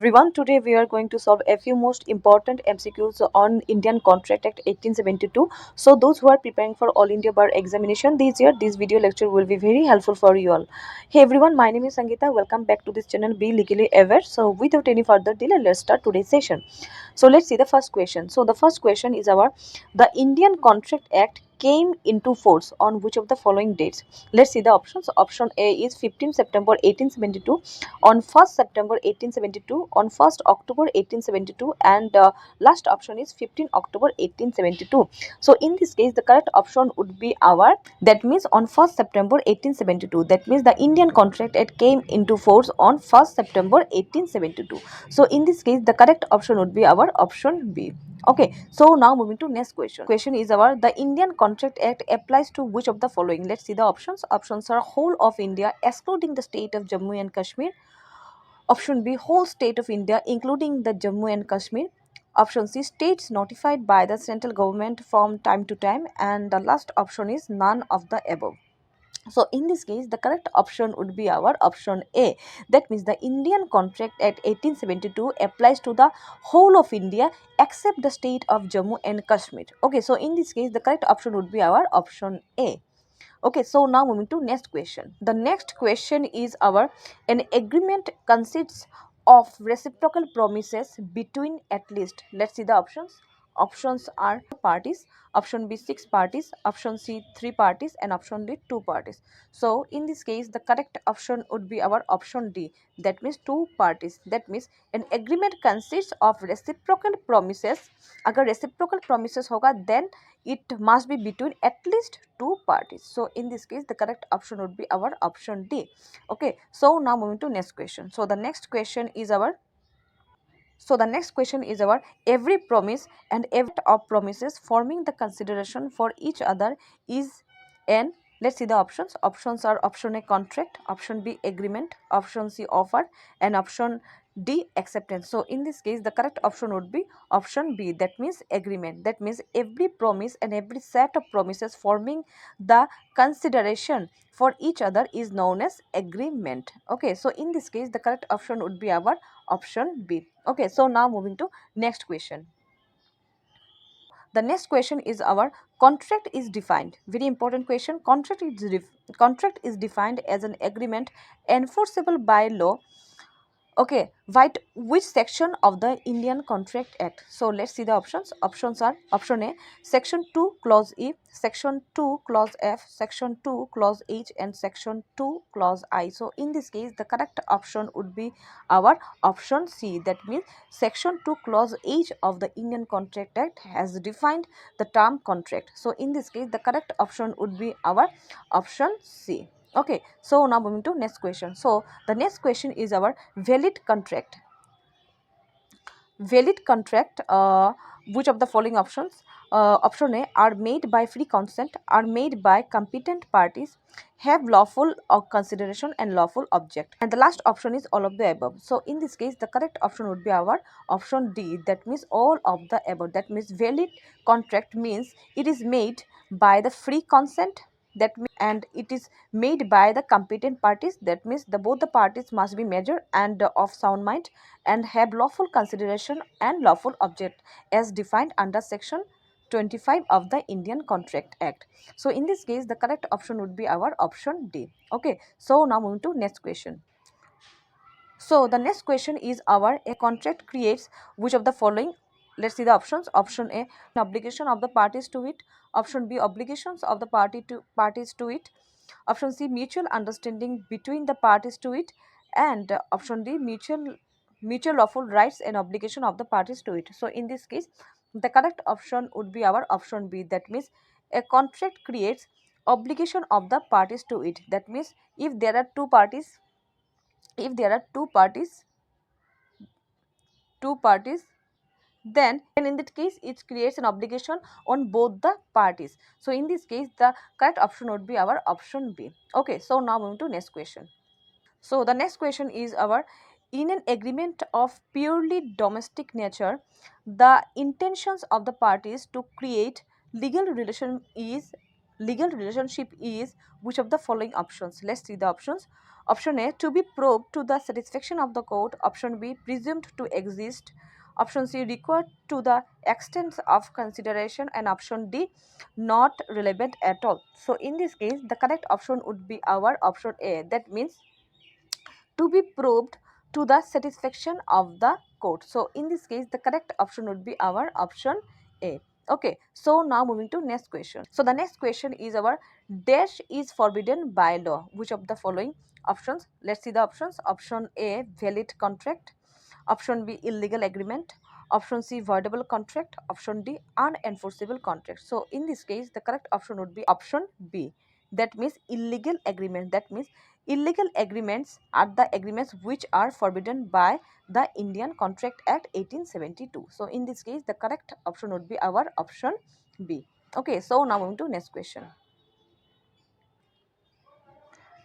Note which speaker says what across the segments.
Speaker 1: Everyone, today we are going to solve a few most important MCQs on Indian Contract Act 1872. So those who are preparing for All India Bar examination this year, this video lecture will be very helpful for you all. Hey everyone, my name is Sangeeta. Welcome back to this channel, Be Legally Aware. So without any further delay, let's start today's session. So let's see the first question. So the first question is the Indian Contract Act came into force on which of the following dates? Let's see the options. Option A is 15 September 1872, on 1st September 1872, on 1st October 1872, and last option is 15 October 1872. So in this case, the correct option would be that means on 1st September 1872. That means the Indian Contract Act came into force on 1st September 1872. So in this case, the correct option would be our option B. Okay, so now moving to next question. Question is the Indian Contract Act applies to which of the following? Let's see the options. Options are whole of India excluding the state of Jammu and Kashmir. Option B, whole state of India including the Jammu and Kashmir. Option C, states notified by the central government from time to time. And the last option is none of the above. So in this case, the correct option would be our option A. That means the Indian Contract Act 1872 applies to the whole of India except the state of Jammu and Kashmir. Okay, so in this case, the correct option would be our option A. Okay, so now moving to next question. The next question is an agreement consists of reciprocal promises between at least, let's see the options. Options are parties. Option B, 6 parties. Option C, 3 parties, and option D, 2 parties. So in this case, the correct option would be our option D. That means 2 parties. That means an agreement consists of reciprocal promises. अगर reciprocal promises होगा, then it must be between at least 2 parties. So in this case, the correct option would be our option D. Okay, so now moving to next question. So the next question is every promise and every of promises forming the consideration for each other is an, let's see the options. Options are option A, contract. Option B, agreement. Option C, offer. And option D, acceptance. So in this case, the correct option would be option B. That means agreement. That means every promise and every set of promises forming the consideration for each other is known as agreement. Okay, so in this case, the correct option would be our option B. Okay, so now moving to next question. The next question is our contract is defined. Very important question. Contract is defined as an agreement enforceable by law. Okay, right. Which section of the Indian Contract Act? So let's see the options. Options are option A, section 2 clause E, section 2 clause F, section 2 clause H, and section 2 clause I. So in this case, the correct option would be our option C. That means section 2 clause H of the Indian Contract Act has defined the term contract. So in this case, the correct option would be our option C. Okay, so now moving to next question. So the next question is our valid contract. Valid contract, which of the following options? Option A, are made by free consent, are made by competent parties, have lawful consideration and lawful object. And the last option is all of the above. So in this case, the correct option would be our option D. That means all of the above. That means valid contract means it is made by the free consent, and it is made by the competent parties. That means both the parties must be mature and of sound mind and have lawful consideration and lawful object as defined under section 25 of the Indian Contract Act. So in this case, the correct option would be our option D. Okay, so now moving to next question. So the next question is a contract creates which of the following? Let's see the options. Option A, obligation of the parties to it. Option B, obligations of the parties to it. Option C, mutual understanding between the parties to it. And option D, mutual lawful rights and obligation of the parties to it. So in this case, the correct option would be our option B. That means a contract creates obligation of the parties to it. That means if there are two parties, two parties, then in that case it creates an obligation on both the parties. So in this case, the correct option would be our option B. Okay, so now moving to next question. So the next question is in an agreement of purely domestic nature, the intentions of the parties to create legal relationship is which of the following options? Let's see the options. Option A, to be proved to the satisfaction of the court. Option B, presumed to exist. Option C, required to the extent of consideration. And option D, not relevant at all. So in this case, the correct option would be our option A. That means to be proved to the satisfaction of the court. So in this case, the correct option would be our option A. Okay, so now moving to next question. So the next question is our dash is forbidden by law. Which of the following options? Let's see the options. Option A, valid contract. Option B, illegal agreement. Option C, voidable contract. Option D, unenforceable contract. So in this case, the correct option would be option B. That means illegal agreement. That means illegal agreements are the agreements which are forbidden by the Indian Contract Act 1872. So in this case, the correct option would be our option B. Okay, so now moving to next question.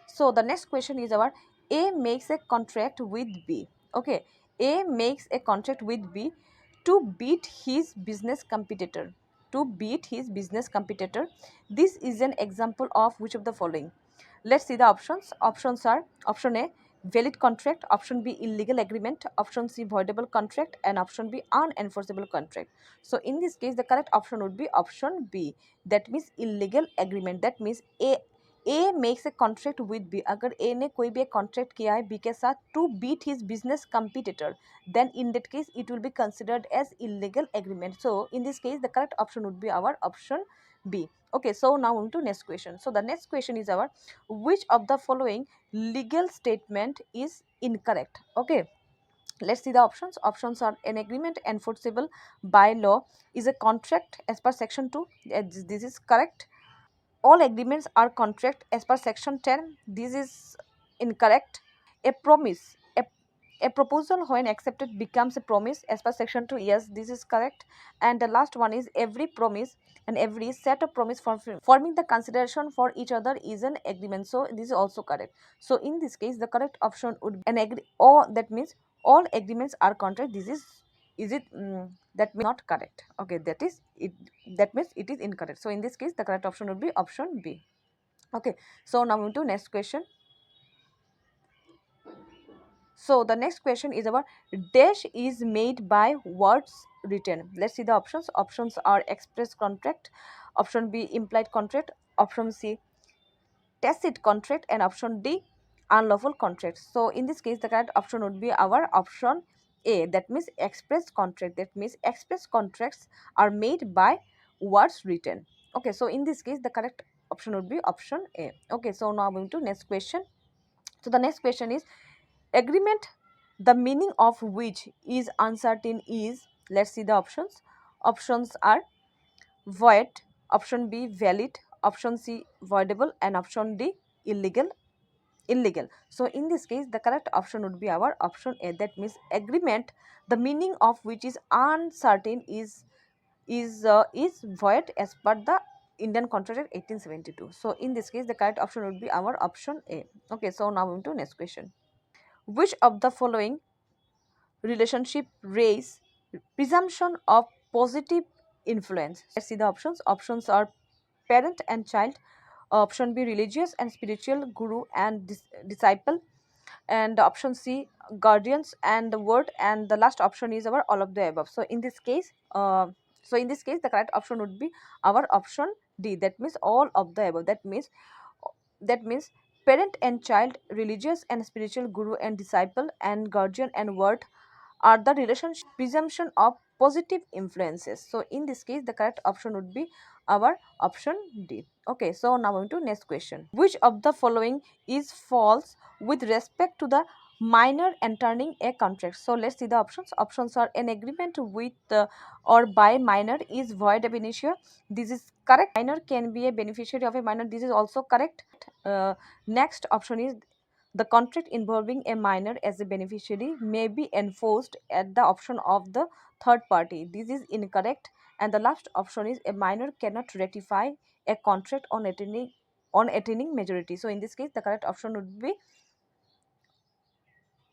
Speaker 1: So the next question is our A makes a contract with B. Okay, A makes a contract with B to beat his business competitor. To beat his business competitor. This is an example of which of the following? Let's see the options. Options are option A, valid contract. Option B, illegal agreement. Option C, voidable contract. And option B, unenforceable contract. So in this case, the correct option would be option B. That means illegal agreement. That means A makes a contract with B. अगर A ने कोई भी एक contract किया है B के साथ to beat his business competitor, then in that case it will be considered as illegal agreement. So in this case, the correct option would be our option B. Okay, so now on to next question. So the next question is our which of the following legal statement is incorrect? Okay, let's see the options. Options are an agreement enforceable by law is a contract as per section 2. This is correct. All agreements are contract as per section 10. This is incorrect. A promise, a proposal when accepted becomes a promise as per section 2. Yes, this is correct. And the last one is every promise and every set of promise for forming the consideration for each other is an agreement. So this is also correct. So in this case, the correct option would be an agree, or that means all agreements are contract. This is it that means not correct. Okay, that is it, that means it is incorrect. So in this case, the correct option would be option B. Okay, so now moving to next question. So the next question is about dash is made by words written. Let's see the options. Options are express contract. Option B, implied contract. Option C, tacit contract. And option D, unlawful contract. So in this case, the correct option would be our option A. That means express contract. That means express contracts are made by words written. Okay, so in this case, the correct option would be option A. Okay, so now moving to next question. So the next question is agreement, the meaning of which is uncertain is, let's see the options. Options are void, option B valid, option C voidable, and option D illegal. So in this case, the correct option would be our option A. That means agreement, the meaning of which is uncertain is void as per the Indian Contract Act 1872. So in this case, the correct option would be our option A. Okay, so now moving to next question. Which of the following relationship raise presumption of positive influence? Let's see the options. Options are parent and child. Option B, religious and spiritual, guru and disciple. And option C, guardians and the word. And the last option is our all of the above. So in this case, the correct option would be our option D. That means all of the above. That means parent and child, religious and spiritual, guru and disciple, and guardian and word are the relationship presumption of positive influences. So in this case, the correct option would be our option D. Okay, so now on to next question. Which of the following is false with respect to the minor entering a contract? So let's see the options. Options are an agreement with or by minor is void ab initio. This is correct. Minor can be a beneficiary of a minor. This is also correct. Next option is the contract involving a minor as a beneficiary may be enforced at the option of the third party. This is incorrect. And the last option is a minor cannot ratify a contract on attaining majority. So in this case, the correct option would be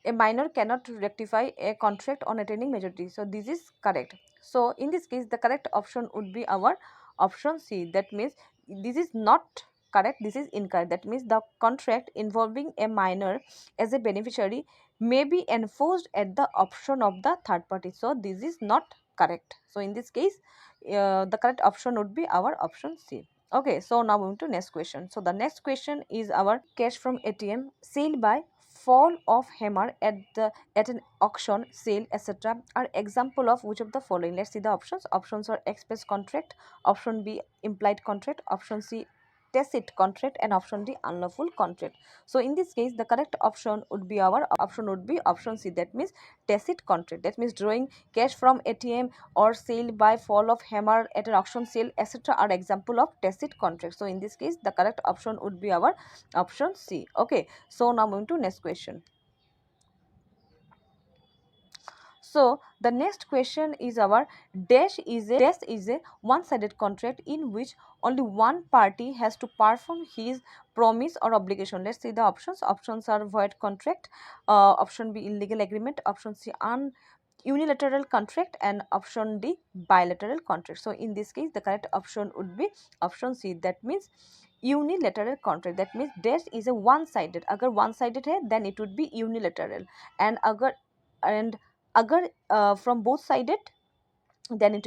Speaker 1: a minor cannot rectify a contract on attaining majority. So this is correct. So in this case, the correct option would be our option C. That means this is not correct, this is incorrect. That means the contract involving a minor as a beneficiary may be enforced at the option of the third party. So this is not correct. So in this case, the correct option would be our option C. Okay, so now moving to next question. So the next question is our cash from ATM sale by fall of hammer at an auction, sale, etc. are example of which of the following? Let's see the options. Options are express contract, option B implied contract, option C tacit contract, and option D unlawful contract. So in this case, the correct option would be our option would be option C. That means tacit contract. That means drawing cash from ATM or sale by fall of hammer at an auction, sale, etc. are example of tacit contract. So in this case, the correct option would be our option C. Okay. So now moving to next question. So the next question is our dash is a one-sided contract in which only one party has to perform his promise or obligation. Let's see the options. Options are void contract, option B illegal agreement, option C unilateral contract, and option D bilateral contract. So in this case, the correct option would be option C. That means unilateral contract. That means dash is a one-sided. Agar one-sided hai, then it would be unilateral, and agar from both sided, then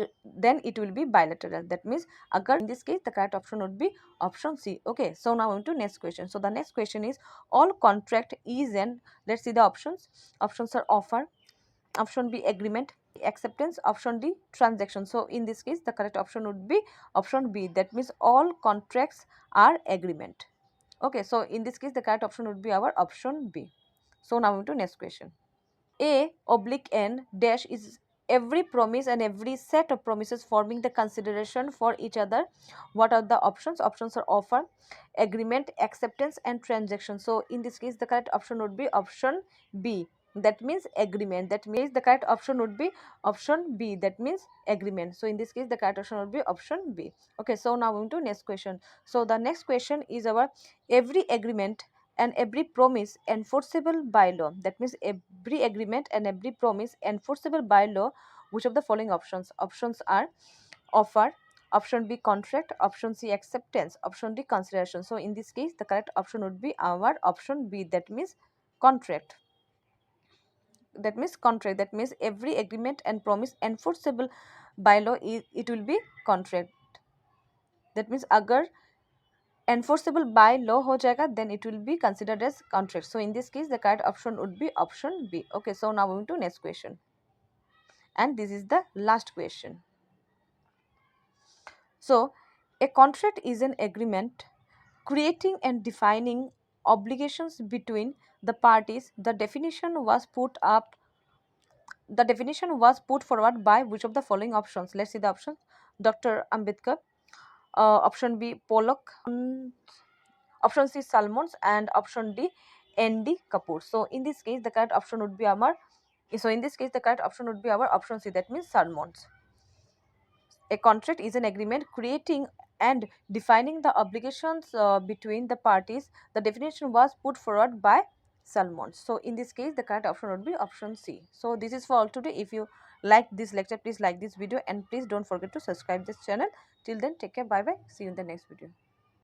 Speaker 1: it will be bilateral. That means agar, in this case, the correct option would be option C. Okay, so now on to next question. So the next question is all contract is an, let's see the options. Options are offer, option B agreement, acceptance, option D transaction. So in this case, the correct option would be option B. That means all contracts are agreement. Okay, so in this case, the correct option would be our option B. So now on to next question. A oblique N dash is every promise and every set of promises forming the consideration for each other. What are the options? Options are offer, agreement, acceptance, and transaction. So in this case, the correct option would be option B. That means agreement. That means the correct option would be option B. That means agreement. So in this case, the correct option would be option B. Okay, so now moving to next question. So the next question is our every agreement and every promise enforceable by law. That means every agreement and every promise enforceable by law. Which of the following options? Options are offer, option B contract, option C acceptance, option D consideration. So in this case, the correct option would be our option B. That means contract. That means contract. That means every agreement and promise enforceable by law, it will be contract. That means agar enforceable by law ho jayega, then it will be considered as contract. So in this case, the correct option would be option B. Okay, so now moving to next question, and this is the last question. So a contract is an agreement creating and defining obligations between the parties. The definition was put forward by which of the following options? Let's see the options. Dr. Ambedkar, option B Pollock, option C Salmons, and option D ND Kapoor. So in this case, the correct option would be our option C. That means Salmons. A contract is an agreement creating and defining the obligations between the parties. The definition was put forward by Salmons. So in this case, the correct option would be option C. So this is for all today. If you like this lecture, please like this video, and please don't forget to subscribe this channel. Till then, take care. Bye bye. See you in the next video.